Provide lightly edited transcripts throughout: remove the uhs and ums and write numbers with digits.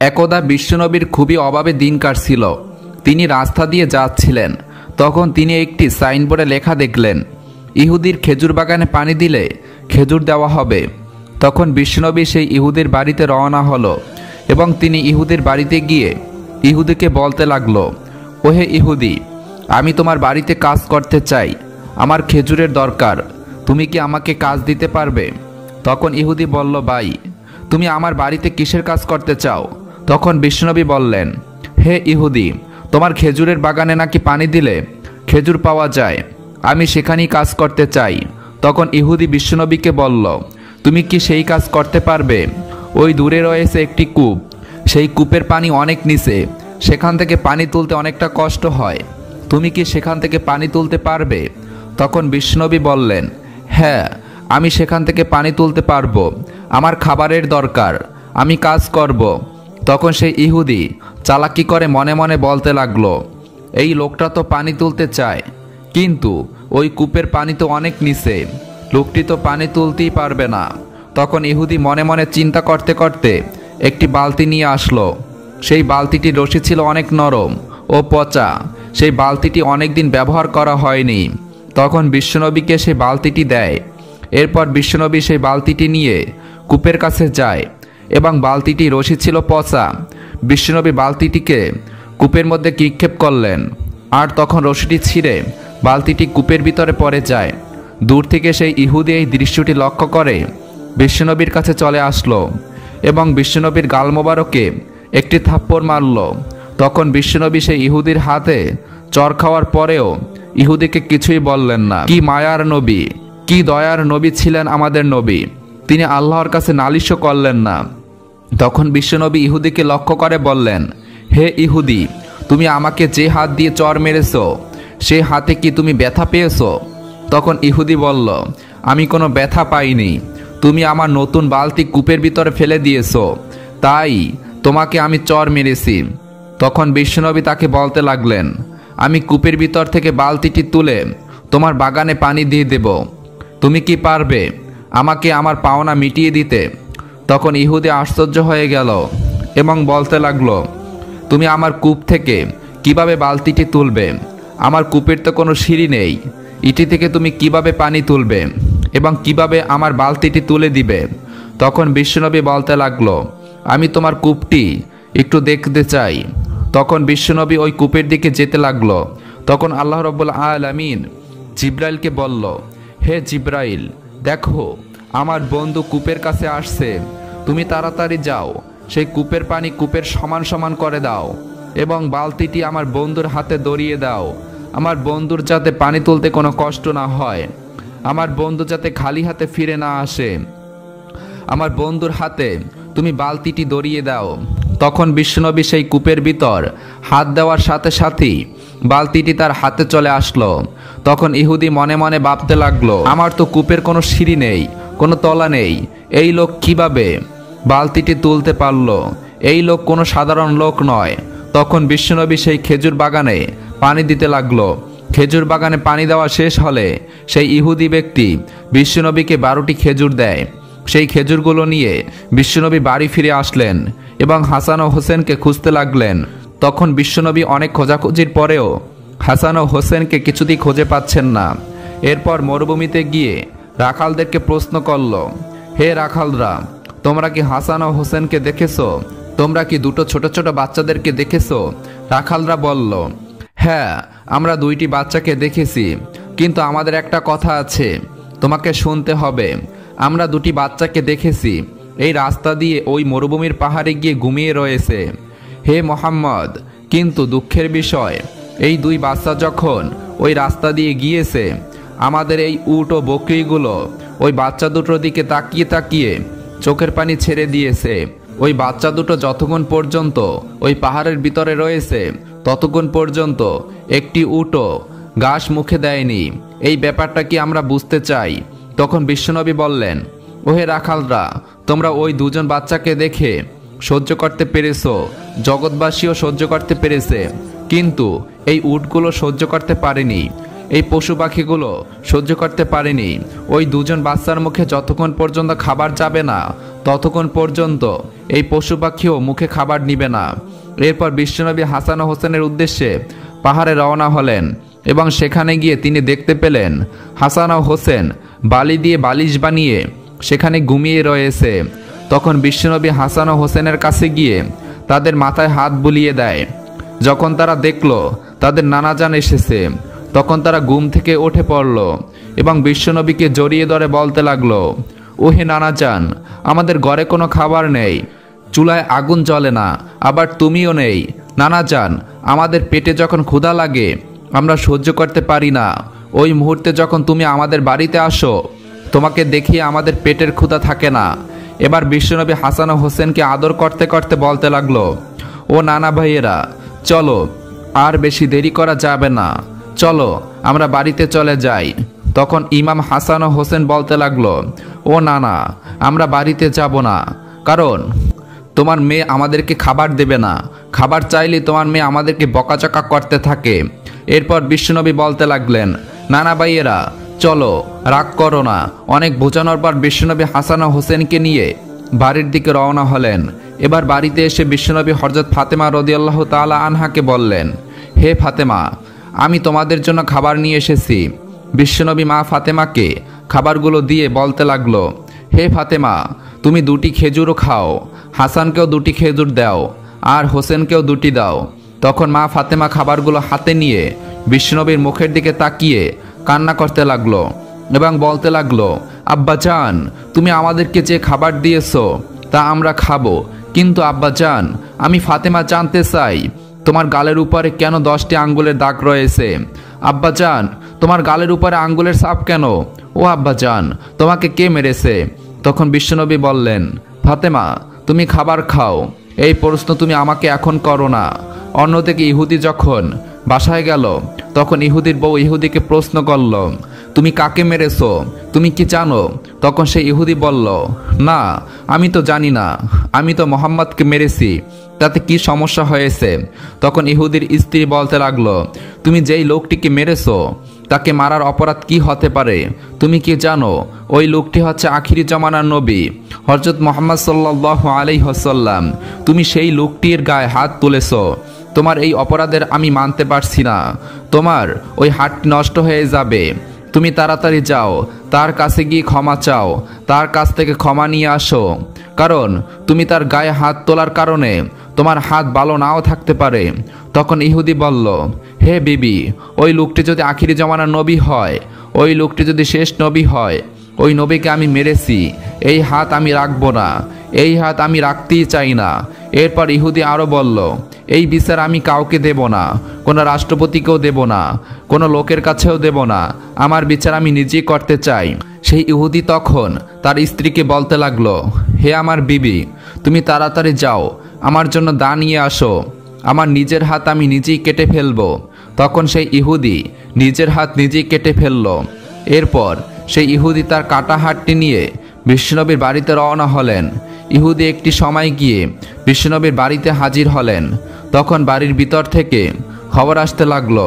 একদা বিশ্বনবীর খুবই অভাবে দিন কাটছিল। তিনি রাস্তা দিয়ে যাচ্ছিলেন। তখন তিনি একটি সাইনবোর্ডে লেখা দেখলেন, ইহুদির খেজুর বাগানে পানি দিলে খেজুর দেওয়া হবে। তখন বিশ্বনবী সেই ইহুদির বাড়িতে রওনা হলো এবং তিনি ইহুদির বাড়িতে গিয়ে ইহুদিকে বলতে লাগলো, ওহে ইহুদি, আমি তোমার বাড়িতে কাজ করতে চাই, আমার খেজুরের দরকার, তুমি কি আমাকে কাজ দিতে পারবে? তখন ইহুদি বলল, ভাই, তুমি আমার বাড়িতে কিসের কাজ করতে চাও? তখন বিশ্বনবী বললেন, হে ইহুদি, তোমার খেজুরের বাগানে নাকি পানি দিলে খেজুর পাওয়া যায়, আমি সেখানেই কাজ করতে চাই। তখন ইহুদি বিশ্বনবীকে বলল, তুমি কি সেই কাজ করতে পারবে? ওই দূরে রয়েছে একটি কূপ, সেই কূপের পানি অনেক নিচে, সেখান থেকে পানি তুলতে অনেকটা কষ্ট হয়, তুমি কি সেখান থেকে পানি তুলতে পারবে? তখন বিশ্বনবী বললেন, হ্যাঁ, আমি সেখান থেকে পানি তুলতে পারবো, আমার খাবারের দরকার, আমি কাজ করব। তখন সেই ইহুদি চালাকি করে মনে মনে বলতে লাগলো, এই লোকটা তো পানি তুলতে চায়, কিন্তু ওই কূপের পানি তো অনেক নিচে, লোকটি তো পানি তুলতেই পারবে না। তখন ইহুদি মনে মনে চিন্তা করতে করতে একটি বালতি নিয়ে আসলো। সেই বালতিটির রশি ছিল অনেক নরম ও পচা, সেই বালতিটি অনেক দিন ব্যবহার করা হয়নি। তখন বিশ্বনবীকে সেই বালতিটি দেয়। এরপর বিশ্বনবী সেই বালতিটি নিয়ে কূপের কাছে যায় এবং বালতিটি রশি ছিল পচা। বিশ্বনবী বালতিটিকে কূপের মধ্যে নিক্ষেপ করলেন, আর তখন রশিটি ছিঁড়ে বালতিটি কূপের ভিতরে পড়ে যায়। দূর থেকে সেই ইহুদি এই দৃশ্যটি লক্ষ্য করে বিশ্বনবীর কাছে চলে আসলো এবং বিশ্বনবীর গাল মোবারকে একটি থাপ্পড় মারল। তখন বিশ্বনবী সেই ইহুদির হাতে চর খাওয়ার পরেও ইহুদিকে কিছুই বললেন না। কি মায়ার নবী, কি দয়ার নবী ছিলেন আমাদের নবী, তিনি আল্লাহর কাছে নালিশও করলেন না। তখন বিশ্বনবী ইহুদিকে লক্ষ্য করে বললেন, হে ইহুদি, তুমি আমাকে যে হাত দিয়ে চর মেরেছ, সেই হাতে কি তুমি ব্যথা পেয়েছ? তখন ইহুদি বলল, আমি কোনো ব্যথা পাইনি, তুমি আমার নতুন বালতি কূপের ভিতরে ফেলে দিয়েছ, তাই তোমাকে আমি চর মেরেছি। তখন বিশ্বনবী তাকে বলতে লাগলেন, আমি কূপের ভিতর থেকে বালতিটি তুলে তোমার বাগানে পানি দিয়ে দেব, তুমি কি পারবে আমাকে আমার পাওনা মিটিয়ে দিতে? তখন ইহুদি আশ্চর্য হয়ে গেল এবং বলতে লাগলো, তুমি আমার কূপ থেকে কিভাবে বালতিটি তুলবে? আমার কূপের তো কোনো সিঁড়ি নেই, ইটি থেকে তুমি কিভাবে পানি তুলবে এবং কিভাবে আমার বালতিটি তুলে দিবে? তখন বিশ্বনবী বলতে লাগলো, আমি তোমার কূপটি একটু দেখতে চাই। তখন বিশ্বনবী ওই কূপের দিকে যেতে লাগলো। তখন আল্লাহ রাব্বুল আলামিন জিব্রাইলকে বলল, হে জিব্রাইল, দেখো আমার বন্ধু কূপের কাছে আসছে, তুমি তাড়াতাড়ি যাও, সেই কূপের পানি কূপের সমান সমান করে দাও এবং বালতিটি আমার বন্ধুর হাতে ধরিয়ে দাও, আমার বন্ধুর যাতে পানি তুলতে কোনো কষ্ট না হয়, আমার বন্ধু যাতে খালি হাতে ফিরে না আসে, আমার বন্ধুর হাতে তুমি বালতিটি ধরিয়ে দাও। তখন বিশ্বনবী সেই কূপের ভিতর হাত দেওয়ার সাথে সাথেই বালতিটি তার হাতে চলে আসলো। তখন ইহুদি মনে মনে ভাবতে লাগলো, আমার তো কূপের কোনো সিঁড়ি নেই, কোনো তলা নেই, এই লোক কিভাবে বালতিটি তুলতে পারলো? এই লোক কোনো সাধারণ লোক নয়। তখন বিশ্বনবী সেই খেজুর বাগানে পানি দিতে লাগলো। খেজুর বাগানে পানি দেওয়া শেষ হলে সেই ইহুদি ব্যক্তি বিশ্বনবীকে 12টি খেজুর দেয়। সেই খেজুরগুলো নিয়ে বিশ্বনবী বাড়ি ফিরে আসলেন এবং হাসান ও হোসেনকে খুঁজতে লাগলেন। তখন বিশ্বনবী অনেক খোঁজাখুঁজির পরেও হাসান ও হোসেনকে কিছুতেই খুঁজে পাচ্ছেন না। এরপর মরুভূমিতে গিয়ে রাখালদেরকে প্রশ্ন করল, হে রাখালরা, তোমরা কি হাসান ও হোসেনকে দেখেছো? তোমরা কি দুটো ছোট ছোট বাচ্চাদেরকে দেখেছো? রাখালরা বলল, হ্যাঁ, আমরা 2টি বাচ্চাকে দেখেছি, কিন্তু আমাদের একটা কথা আছে, তোমাকে শুনতে হবে। আমরা 2টি বাচ্চাকে দেখেছি, এই রাস্তা দিয়ে ওই মরুভূমির পাহাড়ে গিয়ে ঘুমিয়ে রয়েছে। হে মোহাম্মদ, কিন্তু দুঃখের বিষয়, এই 2 বাচ্চা যখন ওই রাস্তা দিয়ে গিয়েছে, আমাদের এই উট ও বকরিগুলো ওই বাচ্চা দুটোর দিকে তাকিয়ে তাকিয়ে চোখের পানি ছেড়ে দিয়েছে। ওই বাচ্চা দুটো যতক্ষণ পর্যন্ত ওই পাহাড়ের ভিতরে রয়েছে ততক্ষণ পর্যন্ত একটি উটও ঘাস মুখে দেয়নি। এই ব্যাপারটা কি আমরা বুঝতে চাই? তখন বিশ্বনবী বললেন, ওহে রাখালরা, তোমরা ওই 2জন বাচ্চাকে দেখে সহ্য করতে পেরেছো, জগৎবাসীও সহ্য করতে পেরেছে, কিন্তু এই উটগুলো সহ্য করতে পারেনি, এই পশু পাখিগুলো সহ্য করতে পারেনি। ওই 2জন বাচ্চার মুখে যতক্ষণ পর্যন্ত খাবার যাবে না ততক্ষণ পর্যন্ত এই পশু পাখিও মুখে খাবার নিবে না। এরপর বিশ্বনবী হাসান ও হোসেনের উদ্দেশ্যে পাহাড়ে রওনা হলেন এবং সেখানে গিয়ে তিনি দেখতে পেলেন হাসান ও হোসেন বালি দিয়ে বালিশ বানিয়ে সেখানে ঘুমিয়ে রয়েছে। তখন বিশ্বনবী হাসান ও হোসেনের কাছে গিয়ে তাদের মাথায় হাত বুলিয়ে দেয়। যখন তারা দেখল তাদের নানাজান এসেছে, তখন তারা ঘুম থেকে উঠে পড়ল এবং বিশ্বনবীকে জড়িয়ে ধরে বলতে লাগলো, ওহে নানাজান, আমাদের ঘরে কোনো খাবার নেই, চুলায় আগুন জ্বলে না, আবার তুমিও নেই। নানাজান, আমাদের পেটে যখন ক্ষুধা লাগে আমরা সহ্য করতে পারি না। ওই মুহূর্তে যখন তুমি আমাদের বাড়িতে আসো তোমাকে দেখিয়ে আমাদের পেটের ক্ষুধা থাকে না। এবার বিশ্বনবী হাসান ও হোসেনকে আদর করতে করতে বলতে লাগলো, ও নানা ভাইয়েরা, চলো, আর বেশি দেরি করা যাবে না, চলো আমরা বাড়িতে চলে যাই। তখন ইমাম হাসান ও হোসেন বলতে লাগলো, ও নানা, আমরা বাড়িতে যাব না, কারণ তোমার মেয়ে আমাদেরকে খাবার দেবে না, খাবার চাইলে তোমার মেয়ে আমাদেরকে বকাচকা করতে থাকে। এরপর বিশ্বনবী বলতে লাগলেন, নানা ভাইয়েরা চলো, রাগ করো না। অনেক বোঝানোর পর বিশ্বনবী হাসান ও হোসেনকে নিয়ে বাড়ির দিকে রওনা হলেন। এবার বাড়িতে এসে বিশ্বনবী হযরত ফাতেমা রাদিয়াল্লাহু তাআলা আনহাকে বললেন, হে ফাতেমা, আমি তোমাদের জন্য খাবার নিয়ে এসেছি। বিশ্বনবী মা ফাতেমাকে খাবারগুলো দিয়ে বলতে লাগলো, হে ফাতেমা, তুমি 2টি খেজুরও খাও, হাসানকেও 2টি খেজুর দাও, আর হোসেনকেও 2টি দাও। তখন মা ফাতেমা খাবারগুলো হাতে নিয়ে বিশ্বনবীর মুখের দিকে তাকিয়ে কান্না করতে লাগলো এবং বলতে লাগলো, আব্বাজান, তুমি আমাদেরকে যে খাবার দিয়েছো তা আমরা খাবো, কিন্তু আব্বাজান, আমি ফাতেমা জানতে চাই তোমার গালের উপরে কেন 10টি আঙ্গুলের দাগ রয়েছে? আব্বাজান, তোমার গালের উপরে আঙ্গুলের ছাপ কেন? ও আব্বাজান, তোমাকে কে মেরেছে? তখন বিশ্বনবী বললেন, ফাতেমা, তুমি খাবার খাও, এই প্রশ্ন তুমি আমাকে এখন করো না। অন্যদিকে ইহুদি যখন বাসায় গেল তখন ইহুদির বউ ইহুদিকে প্রশ্ন করল, তুমি কাকে মেরেছো, তুমি কি জানো? তখন সে ইহুদি বলল, না, আমি তো জানি না, আমি তো মোহাম্মদকে মেরেছি, তাতে কি সমস্যা হয়েছে? তখন ইহুদির স্ত্রী বলতে লাগলো, তুমি যেই লোকটিকে মেরেছো তাকে মারার অপরাধ কি হতে পারে? তুমি কি জানো ওই লোকটি হচ্ছে আখিরি জামানার নবী হযরত মুহাম্মদ সাল্লাল্লাহু আলাইহি ওয়াসাল্লাম। তুমি সেই লোকটির গায়ে হাত তুলেছো, তোমার এই অপরাধের আমি মানতে পারছি না, তোমার ওই হাতটি নষ্ট হয়ে যাবে। তুমি তাড়াতাড়ি যাও, তার কাছে গিয়ে ক্ষমা চাও, তার কাছ থেকে ক্ষমা নিয়ে আসো, কারণ তুমি তার গায়ে হাত তোলার কারণে তোমার হাত ভালো নাও থাকতে পারে। তখন ইহুদি বলল, হে বিবি, ওই লোকটি যদি আখিরি জামানার নবী হয়, ওই লোকটি যদি শেষ নবী হয়, ওই নবীকে আমি মেরেছি, এই হাত আমি রাখবো না, এই হাত আমি রাখতেই চাই না। এরপর ইহুদি আরও বলল, এই বিচার আমি কাউকে দেব না, কোনো রাষ্ট্রপতিকেও দেব না, কোনো লোকের কাছেও দেব না, আমার বিচার আমি নিজেই করতে চাই। সেই ইহুদি তখন তার স্ত্রীকে বলতে লাগলো, হে আমার বিবি, তুমি তাড়াতাড়ি যাও, আমার জন্য দা নিয়ে আসো, আমার নিজের হাত আমি নিজেই কেটে ফেলবো। তখন সেই ইহুদি নিজের হাত নিজেই কেটে ফেলল। এরপর সেই ইহুদি তার কাটা হাতটি নিয়ে বিশ্বনবীর বাড়িতে রওনা হলেন। ইহুদি একটি সময় গিয়ে বিশ্বনবীর বাড়িতে হাজির হলেন। তখন বাড়ির ভিতর থেকে খবর আসতে লাগলো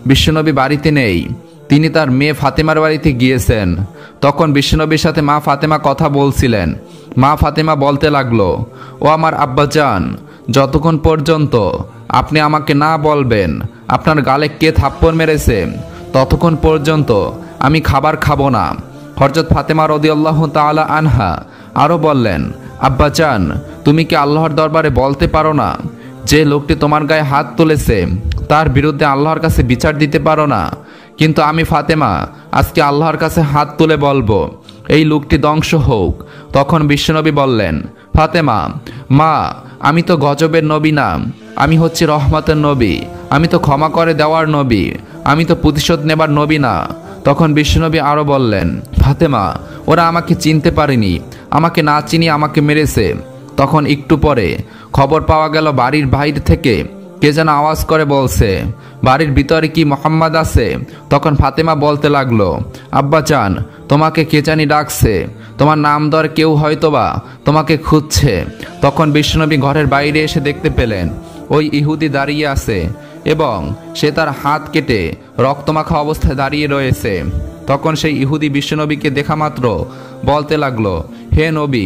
বিশ্বনবী বাড়িতে নেই, তিনি তার মেয়ে ফাতেমার বাড়িতে গিয়েছেন। তখন বিশ্বনবীর সাথে মা ফাতেমা কথা বলছিলেন। মা ফাতেমা বলতে লাগলো, ও আমার আব্বাজান, যতক্ষণ পর্যন্ত আপনি আমাকে না বলবেন আপনার গালে কে থাপ্পড় মেরেছে, ততক্ষণ পর্যন্ত আমি খাবার খাবো না। হযরত ফাতেমা রাদিয়াল্লাহু তাআলা আনহা আরও বললেন, আব্বাজান, তুমি কি আল্লাহর দরবারে বলতে পারো না যে লোকটি তোমার গায়ে হাত তুলেছে তার বিরুদ্ধে আল্লাহর কাছে বিচার দিতে পারো না? কিন্তু আমি ফাতেমা আজকে আল্লাহর কাছে হাত তুলে বলবো, এই লোকটি ধ্বংস হোক। তখন বিশ্বনবী বললেন, ফাতেমা, মা, আমি তো গজবের নবী না, আমি হচ্ছি রহমতের নবী, আমি তো ক্ষমা করে দেওয়ার নবী, আমি তো প্রতিশোধ নেবার নবী না। তখন বিশ্বনবী আরও বললেন, ফাতেমা, ওরা আমাকে চিনতে পারেনি, আমাকে না চিনিয়ে আমাকে মেরেছে। তখন একটু পরে খবর পাওয়া গেল বাড়ির বাইরে থেকে কে যেন আওয়াজ করে বলছে, বাড়ির ভিতরে কি মোহাম্মদ আছে? তখন ফাতেমা বলতে লাগলো, আব্বাজান, তোমাকে কে জানি ডাকছে, তোমার নাম ধরে কেউ হয়তোবা তোমাকে খুঁজছে। তখন বিশ্বনবী ঘরের বাইরে এসে দেখতে পেলেন ওই ইহুদি দাঁড়িয়ে আছে এবং সে তার হাত কেটে রক্তমাখা অবস্থায় দাঁড়িয়ে রয়েছে। তখন সেই ইহুদি বিশ্বনবীকে দেখা মাত্র বলতে লাগলো, হে নবী,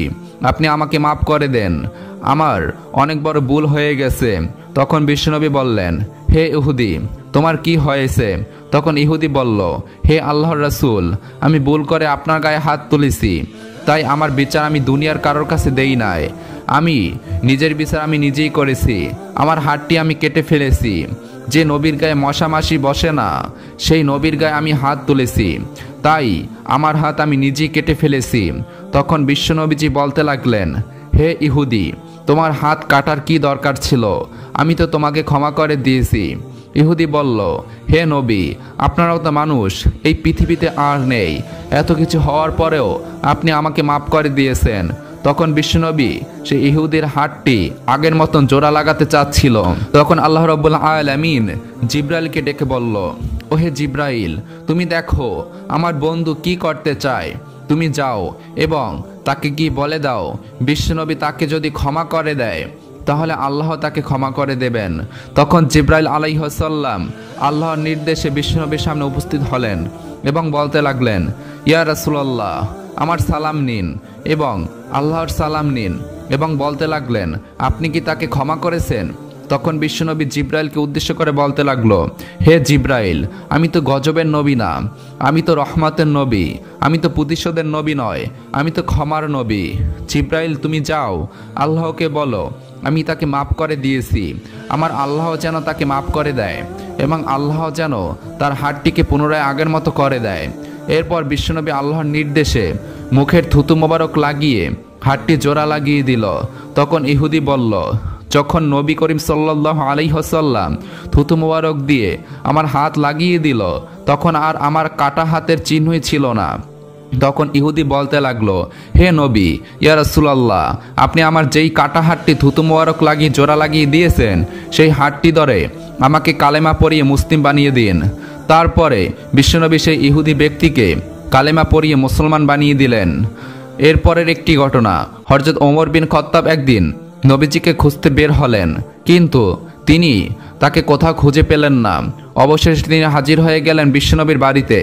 আপনি আমাকে মাফ করে দেন, আমার অনেক বড় ভুল হয়ে গেছে। তখন বিশ্বনবী বললেন, হে ইহুদি, তোমার কি হয়েছে? তখন ইহুদি বলল, হে আল্লাহর রাসূল, আমি ভুল করে আপনার গায়ে হাত তুলেছি, তাই আমার বিচার আমি দুনিয়ার কারোর কাছে দেই নাই। আমি নিজের বিচার আমি নিজেই করেছি। আমার হাতটি আমি কেটে ফেলেছি। যে নবীর গায়ে মশা মাছি বসে না, সেই নবীর গায়ে আমি হাত তুলেছি, তাই আমার হাত আমি নিজেই কেটে ফেলেছি। তখন বিশ্বনবীজি বলতে লাগলেন, হে ইহুদি, তোমার হাত কাটার কি দরকার ছিল? আমি তো তোমাকে ক্ষমা করে দিয়েছি। ইহুদি বলল, হে নবী, আপনারাও তো মানুষ, এই পৃথিবীতে আর নেই, এত কিছু হওয়ার পরেও আপনি আমাকে মাফ করে দিয়েছেন। তখন বিশ্বনবী সেই ইহুদির হাতটি আগের মতন জোড়া লাগাতে চাচ্ছিল। তখন আল্লাহ রাব্বুল আলামিন জিব্রাইলকে ডেকে বলল, ওহে জিব্রাইল, তুমি দেখো আমার বন্ধু কি করতে চায়, তুমি যাও এবং তাকে কি বলে দাও, বিশ্বনবী তাকে যদি ক্ষমা করে দেয় তাহলে আল্লাহ তাকে ক্ষমা করে দেবেন। তখন জিব্রাইল আলাইহিস সালাম আল্লাহর নির্দেশে বিশ্বনবীর সামনে উপস্থিত হলেন এবং বলতে লাগলেন, ইয়া রাসূলুল্লাহ, আমার সালাম নিন এবং আল্লাহর সালাম নিন, এবং বলতে লাগলেন, আপনি কি তাকে ক্ষমা করেছেন? তখন বিশ্বনবী জিব্রাইলকে উদ্দেশ্য করে বলতে লাগলো, হে জিব্রাইল, আমি তো গজবের নবী না, আমি তো রহমতের নবী, আমি তো প্রতিশোধের নবী নয়, আমি তো ক্ষমার নবী। জিব্রাইল, তুমি যাও, আল্লাহকে বলো আমি তাকে মাফ করে দিয়েছি, আমার আল্লাহ যেন তাকে মাফ করে দেয় এবং আল্লাহ যেন তার হাতটিকে পুনরায় আগের মতো করে দেয়। এরপর বিশ্বনবী আল্লাহর নির্দেশে মুখের থুতু মোবারক লাগিয়ে হাতটি জোড়া লাগিয়ে দিল। তখন ইহুদি বলল, যখন নবী করিম সাল্লাল্লাহু আলাইহি ওয়াসাল্লাম থুতু মোবারক দিয়ে আমার হাত লাগিয়ে দিল, তখন আর আমার কাটা হাতের চিহ্নই ছিল না। তখন ইহুদি বলতে লাগলো, হে নবী, ইয়া রাসূলুল্লাহ, আপনি আমার যেই কাটা হাতটি থুতু মোবারক লাগিয়ে জোড়া লাগিয়ে দিয়েছেন, সেই হাতটি ধরে আমাকে কালেমা পড়িয়ে মুসলিম বানিয়ে দিন। তারপরে বিশ্বনবী সেই ইহুদি ব্যক্তিকে কালেমা পড়িয়ে মুসলমান বানিয়ে দিলেন। এরপরের একটি ঘটনা, হযরত ওমর বিন খাত্তাব একদিন নবীজিকে খুঁজতে বের হলেন, কিন্তু তিনি তাকে কোথাও খুঁজে পেলেন না। অবশেষে তিনি হাজির হয়ে গেলেন বিশ্বনবীর বাড়িতে।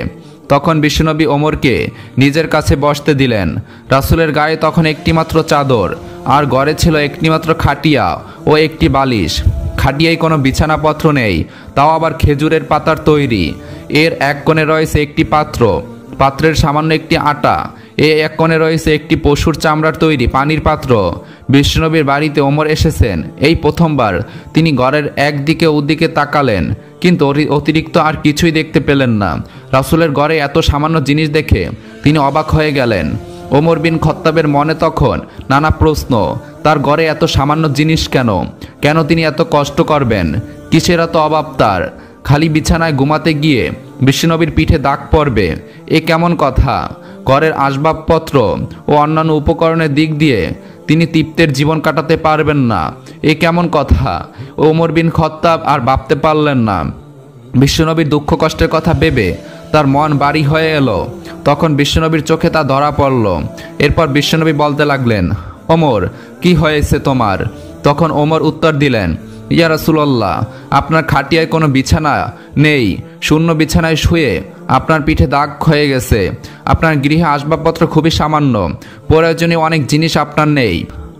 তখন বিশ্বনবী ওমরকে নিজের কাছে বসতে দিলেন। রাসূলের গায়ে তখন একটিমাত্র চাদর, আর ঘরে ছিল একটিমাত্র খাটিয়া ও একটি বালিশ। খাটিয়ায় কোনো বিছানাপত্র নেই, তাও আবার খেজুরের পাতার তৈরি। এর এক কোণে রয়েছে একটি পাত্র, পাত্রের সামান্য একটি আটা। এক কোণে রয়েছে একটি পশুর চামড়ার তৈরি পানির পাত্র। বিশ্বনবীর বাড়িতে ওমর এসেছেন এই প্রথমবার। তিনি ঘরের একদিকে ওদিকে তাকালেন, কিন্তু অতিরিক্ত আর কিছুই দেখতে পেলেন না। রাসূলের ঘরে এত সামান্য জিনিস দেখে তিনি অবাক হয়ে গেলেন। ওমর বিন খাত্তাবের মনে তখন নানা প্রশ্ন, তার ঘরে এত সামান্য জিনিস কেন? কেন তিনি এত কষ্ট করবেন? কিসের এত অভাব তার? খালি বিছানায় ঘুমাতে গিয়ে বিশ্বনবীর পিঠে দাগ পড়বে, এ কেমন কথা? ঘরের আসবাবপত্র ও অন্যান্য উপকরণের দিক দিয়ে তিনি তৃপ্তের জীবন কাটাতে পারবেন না, এ কেমন কথা? ওমর বিন খাত্তাব আর ভাবতে পারলেন না। বিশ্বনবীর দুঃখ কষ্টের কথা ভেবে তার মন ভারী হয়ে এলো। তখন বিশ্বনবীর চোখে তা ধরা পড়ল। এরপর বিশ্বনবী বলতে লাগলেন, ওমর, কি হয়েছে তোমার? তখন ওমর উত্তর দিলেন, ইয়া রাসূলুল্লাহ, আপনার খাটিয়ায় কোনো বিছানা নেই, শূন্য বিছানায় শুয়ে আপনার পিঠে দাগ হয়ে গেছে। আপনার গৃহে আসবাবপত্র খুবই সামান্য, প্রয়োজনীয় অনেক জিনিস আপনার নেই।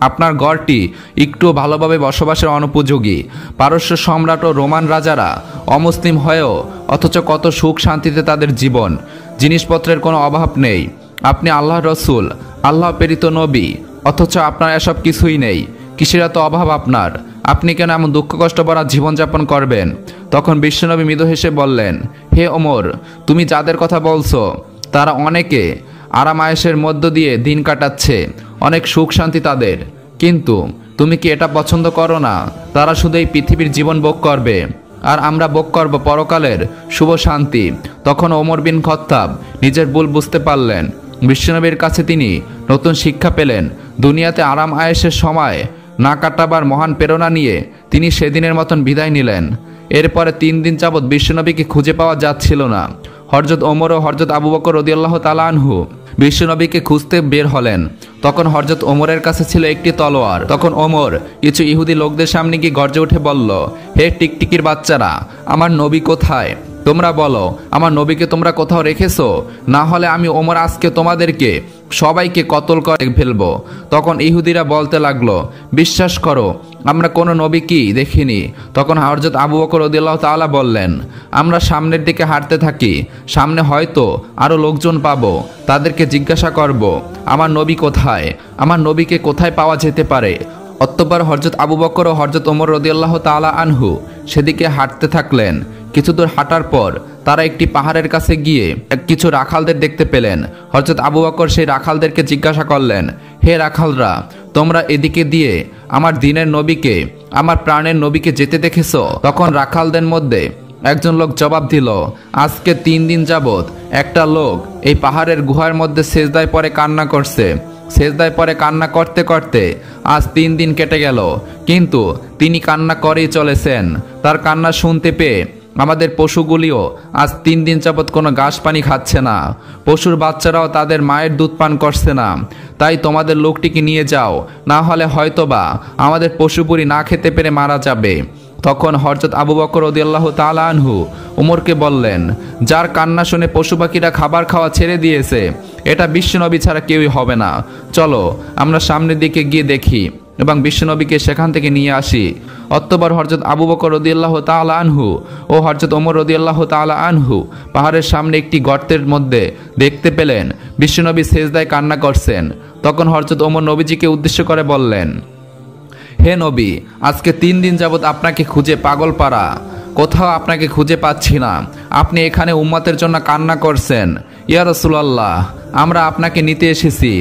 আপনার ঘরটি একটু ভালোভাবে বসবাসের অনুপযোগী। পারস্য সম্রাট ও রোমান রাজারা অমুসলিম হয়েও অথচ কত সুখ শান্তিতে তাদের জীবন, জিনিসপত্রের কোনো অভাব নেই। আপনি আল্লাহর রসূল, আল্লাহ প্রেরিত নবী, অথচ আপনার এসব কিছুই নেই। কিসের এত অভাব আপনার? আপনি কেন এমন দুঃখ কষ্ট ভরা জীবনযাপন করবেন? তখন বিশ্বনবী মৃদু হেসে বললেন, হে ওমর, তুমি যাদের কথা বলছো তারা অনেকে আরাম আয়েশের মধ্য দিয়ে দিন কাটাচ্ছে, অনেক সুখ শান্তি তাদের, কিন্তু তুমি কি এটা পছন্দ করো না তারা শুধু এই পৃথিবীর জীবন ভোগ করবে আর আমরা ভোগ করব পরকালের শুভ শান্তি? তখন ওমর বিন খাত্তাব নিজের ভুল বুঝতে পারলেন। বিশ্বনবীর কাছে তিনি নতুন শিক্ষা পেলেন। দুনিয়াতে আরাম আয়েশের সময় না কাটাবার মহান প্রেরণা নিয়ে তিনি সেদিনের মতন বিদায় নিলেন। এরপরে 3 দিন যাবৎ বিশ্বনবীকে খুঁজে পাওয়া যাচ্ছিল না। হযরত ওমর ও হযরত আবু বকর রাদিয়াল্লাহু তাআলা আনহু বিশ্বনবীকে খুঁজতে বের হলেন। তখন হযরত ওমরের কাছে ছিল একটি তলোয়ার। তখন ওমর কিছু ইহুদি লোকদের সামনে গিয়ে গর্জে উঠে বলল, হে টিকটিকির বাচ্চারা, আমার নবী কোথায়? তোমরা বলো, আমার নবীকে তোমরা কোথাও রেখেছো? না হলে আমি ওমর আজকে তোমাদেরকে সবাইকে কতল করে ফেলবো। তখন ইহুদিরা বলতে লাগলো, বিশ্বাস করো আমরা কোনো নবীকেই দেখিনি। তখন হযরত আবু বকর রাদিয়াল্লাহু তাআলা বললেন, আমরা সামনের দিকে হাঁটতে থাকি, সামনে হয়তো আরো লোকজন পাবো, তাদেরকে জিজ্ঞাসা করব আমার নবী কোথায়, আমার নবীকে কোথায় পাওয়া যেতে পারে। অতঃপর হযরত আবু বকর ও হযরত ওমর রাদিয়াল্লাহু তাআলা আনহু সেদিকে হাঁটতে থাকলেন। কিছু দূর হাঁটার পর তারা একটি পাহাড়ের কাছে গিয়ে কিছু রাখালদের দেখতে পেলেন। হযরত আবু বকর সেই রাখালদেরকে জিজ্ঞাসা করলেন, হে রাখালরা, তোমরা এদিকে দিয়ে আমার দ্বীনের নবীকে, আমার প্রাণের নবীকে যেতে দেখেছো? তখন রাখালদের মধ্যে একজন লোক জবাব দিল, আজকে 3 দিন যাবত একটা লোক এই পাহাড়ের গুহার মধ্যে সেজদায় পড়ে কান্না করছে। সেজদায় পরে কান্না করতে করতে আজ 3 দিন কেটে গেল, কিন্তু তিনি কান্না করেই চলেছেন। তার কান্না শুনতে পেয়ে আমাদের পশুগুলিও আজ 3 দিন যাবত কোনো ঘাস পানি খাচ্ছে না, পশুর বাচ্চারাও তাদের মায়ের দুধ পান করছে না। তাই তোমাদের লোকটিকে নিয়ে যাও, না হলে হয়তোবা আমাদের পশুপুরি না খেতে পেরে মারা যাবে। তখন হযরত আবু বকর রাদিয়াল্লাহু তাআলা আনহু ওমরকে বললেন, যার কান্না শুনে পশু পাখিরা খাবার খাওয়া ছেড়ে দিয়েছে, এটা বিশ্বনবী ছাড়া কেউই হবে না। চলো আমরা সামনের দিকে গিয়ে দেখি এবং বিশ্বনবীকে সেখান থেকে নিয়ে আসি। অতঃপর হযরত আবু বকর রাদিয়াল্লাহু তাআলা আনহু ও হযরত ওমর রাদিয়াল্লাহু তাআলা আনহু পাহাড়ের সামনে একটি গর্তের মধ্যে দেখতে পেলেন বিশ্বনবী সেজদায় কান্না করছেন। তখন হযরত ওমর নবীজিকে উদ্দেশ্য করে বললেন, হে নবী, আজকে 3 দিন যাবত আপনাকে খুঁজে পাগল পাড়া, কোথাও আপনাকে খুঁজে পাচ্ছি না। আপনি এখানে উম্মতের জন্য কান্না করছেন। ইয়া রাসূলুল্লাহ, আমরা আপনাকে নিতে এসেছি,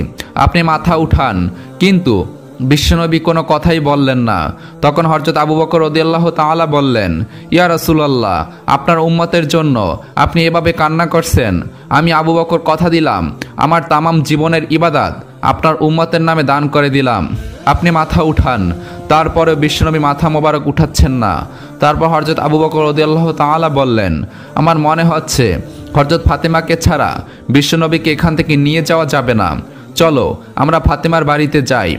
আপনি মাথা উঠান। কিন্তু বিশ্বনবী কোনো কথাই বললেন না। তখন হযরত আবু বকর রাদিয়াল্লাহু তাআলা বললেন, ইয়া রাসূলুল্লাহ, আপনার উম্মতের জন্য আপনি এভাবে কান্না করছেন। আমি আবু বকর কথা দিলাম, আমার তামাম জীবনের ইবাদত আপনার উম্মতের নামে দান করে দিলাম। আপনি মাথা উঠান। তারপরে বিশ্বনবী মাথা মোবারক উঠাচ্ছেন না। তারপর হযরত আবু বকর রাদিয়াল্লাহু তাআলা বললেন, আমার মনে হচ্ছে হযরত ফাতেমাকে ছাড়া বিশ্বনবীকে এখান থেকে নিয়ে যাওয়া যাবে না। চলো আমরা ফাতেমার বাড়িতে যাই।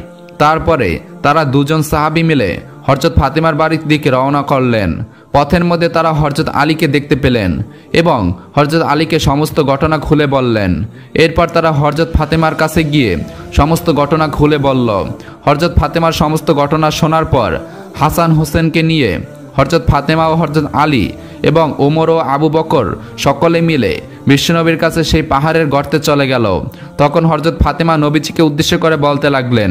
তারপরে তারা দুজন সাহাবী মিলে হযরত ফাতেমার বাড়ির দিকে রওনা করলেন। পথের মধ্যে তারা হযরত আলীকে দেখতে পেলেন এবং হযরত আলীকে সমস্ত ঘটনা খুলে বললেন। এরপর তারা হযরত ফাতেমার কাছে গিয়ে সমস্ত ঘটনা খুলে বলল। হযরত ফাতেমার সমস্ত ঘটনা শোনার পর হাসান হোসেনকে নিয়ে হযরত ফাতেমা ও হযরত আলী এবং ওমর ও আবু বকর সকলে মিলে বিশ্বনবীর কাছে সেই পাহাড়ের গর্তে চলে গেল। তখন হযরত ফাতেমা নবীজিকে উদ্দেশ্য করে বলতে লাগলেন,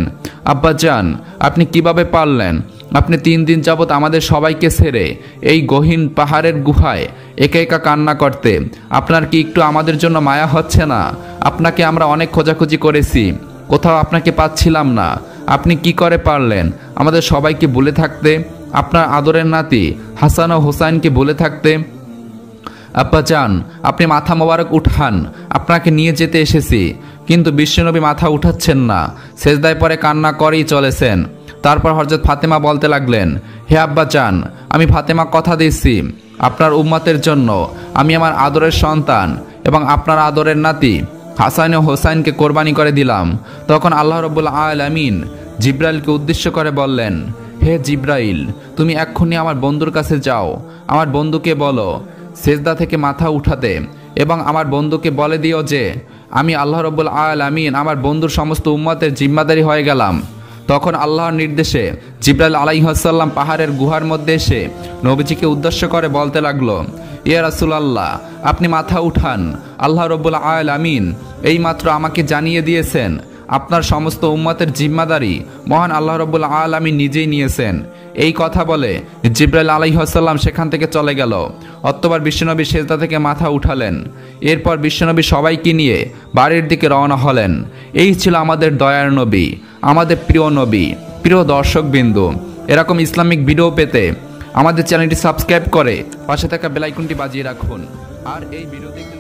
আব্বাজান, আপনি কিভাবে পারলেন? আপনি 3 দিন যাবত আমাদের সবাইকে ছেড়ে এই গহীন পাহাড়ের গুহায় একা একা কান্না করতে, আপনার কি একটু আমাদের জন্য মায়া হচ্ছে না? আপনাকে আমরা অনেক খোঁজাখুঁজি করেছি, কোথাও আপনাকে পাচ্ছিলাম না। আপনি কি করে পারলেন আমাদের সবাইকে ভুলে থাকতে, আপনার আদরের নাতি হাসান ও হোসাইনকে ভুলে থাকতে? আব্বাজান, আপনি মাথা মোবারক উঠান, আপনাকে নিয়ে যেতে এসেছি। কিন্তু বিশ্বনবী মাথা উঠাচ্ছেন না, সেজদায় পরে কান্না করেই চলেছেন। তারপর হযরত ফাতেমা বলতে লাগলেন, হে আব্বাজান, আমি ফাতেমা কথা দিচ্ছি, আপনার উম্মতের জন্য আমি আমার আদরের সন্তান এবং আপনার আদরের নাতি হাসান ও হোসাইনকে কোরবানি করে দিলাম। তখন আল্লাহ রাব্বুল আলামিন জিব্রাইলকে উদ্দেশ্য করে বললেন, হে জিব্রাইল, তুমি এক্ষুনি আমার বন্ধুর কাছে যাও, আমার বন্ধুকে বলো সেজদা থেকে মাথা উঠাতে, এবং আমার বন্ধুকে বলে দিও যে আমি আল্লাহ রাব্বুল আলামিন আমার বন্ধুর সমস্ত উম্মতের জিম্মাদারি হয়ে গেলাম। তখন আল্লাহর নির্দেশে জিব্রাইল আলাইহিস সালাম পাহাড়ের গুহার মধ্যে এসে নবীজিকে উদ্দেশ্য করে বলতে লাগলো, ইয়া রাসূলুল্লাহ, আপনি মাথা উঠান। আল্লাহ রাব্বুল আলামিন এইমাত্র আমাকে জানিয়ে দিয়েছেন আপনার সমস্ত উম্মতের জিম্মাদারি মহান আল্লাহ রাব্বুল আলামিন নিজেই নিয়েছেন। এই কথা বলে জিব্রাইল আলাইহিস সালাম সেখান থেকে চলে গেল। অতঃপর বিশ্বনবী সেজদা থেকে মাথা উঠালেন। এরপর বিশ্বনবী সবাইকে নিয়ে বাড়ির দিকে রওনা হলেন। এই ছিল আমাদের দয়ার নবী, আমাদের প্রিয় নবী। প্রিয় দর্শকবৃন্দ, এরকম ইসলামিক ভিডিও পেতে আমাদের চ্যানেলটি সাবস্ক্রাইব করে পাশে থাকা বেল আইকনটি বাজিয়ে রাখুন। আর এই ভিডিও দেখতে